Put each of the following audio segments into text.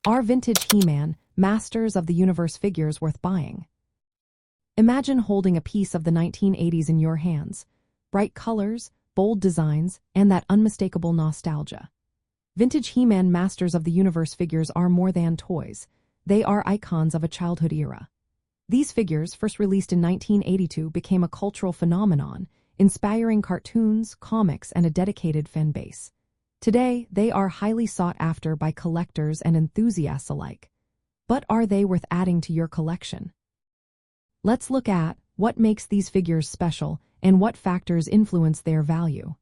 Are vintage He-Man, masters of the universe figures worth buying? Imagine holding a piece of the 1980s in your hands. Bright colors, bold designs, and that unmistakable nostalgia. Vintage He-Man masters of the universe figures are more than toys. They are icons of a childhood era. These figures, first released in 1982, became a cultural phenomenon, inspiring cartoons, comics, and a dedicated fan base. Today, they are highly sought after by collectors and enthusiasts alike. But are they worth adding to your collection? Let's look at what makes these figures special and what factors influence their value.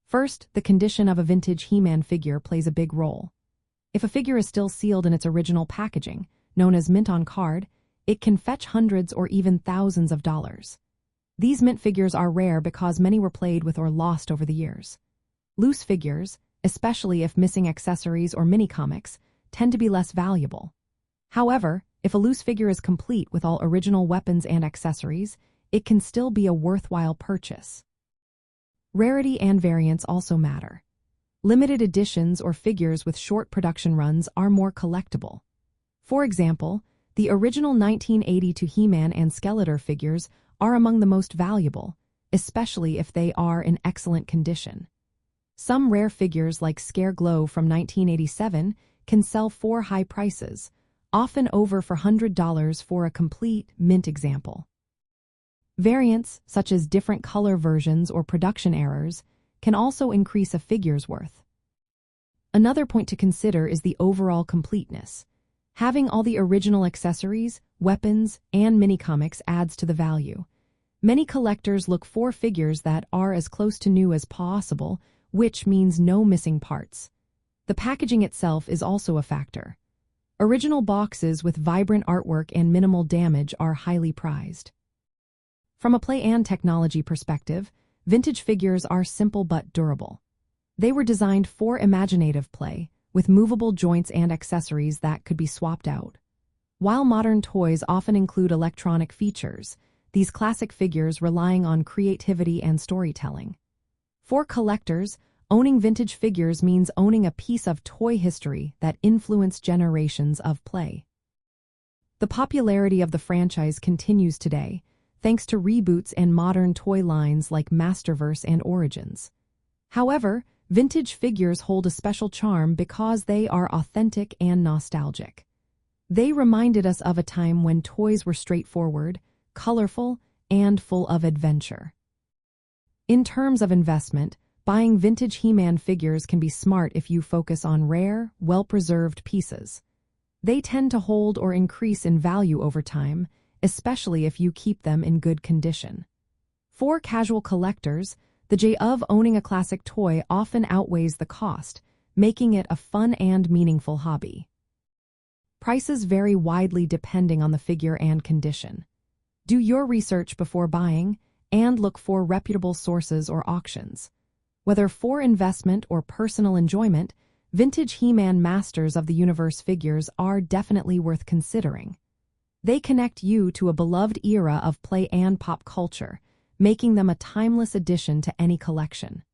First, the condition of a vintage He-Man figure plays a big role. If a figure is still sealed in its original packaging, known as mint on card, it can fetch hundreds or even thousands of dollars. These mint figures are rare because many were played with or lost over the years. Loose figures, especially if missing accessories or mini-comics, tend to be less valuable. However, if a loose figure is complete with all original weapons and accessories, it can still be a worthwhile purchase. Rarity and variance also matter. Limited editions or figures with short production runs are more collectible. For example, the original 1982 He-Man and Skeletor figures are among the most valuable, especially if they are in excellent condition. Some rare figures like Scare Glow from 1987 can sell for high prices, often over $400 for a complete mint example. Variants, such as different color versions or production errors, can also increase a figure's worth. Another point to consider is the overall completeness. Having all the original accessories, weapons, and mini-comics adds to the value. Many collectors look for figures that are as close to new as possible, which means no missing parts. The packaging itself is also a factor. Original boxes with vibrant artwork and minimal damage are highly prized. From a play and technology perspective, vintage figures are simple but durable. They were designed for imaginative play, with movable joints and accessories that could be swapped out. While modern toys often include electronic features, these classic figures relying on creativity and storytelling. For collectors, owning vintage figures means owning a piece of toy history that influenced generations of play. The popularity of the franchise continues today, thanks to reboots and modern toy lines like Masterverse and Origins. However, vintage figures hold a special charm because they are authentic and nostalgic. They reminded us of a time when toys were straightforward, colorful, and full of adventure. In terms of investment, buying vintage He-Man figures can be smart if you focus on rare, well-preserved pieces. They tend to hold or increase in value over time, especially if you keep them in good condition. For casual collectors, the joy of owning a classic toy often outweighs the cost, making it a fun and meaningful hobby. Prices vary widely depending on the figure and condition. Do your research before buying, and look for reputable sources or auctions. Whether for investment or personal enjoyment, vintage He-Man masters of the universe figures are definitely worth considering. They connect you to a beloved era of play and pop culture, making them a timeless addition to any collection.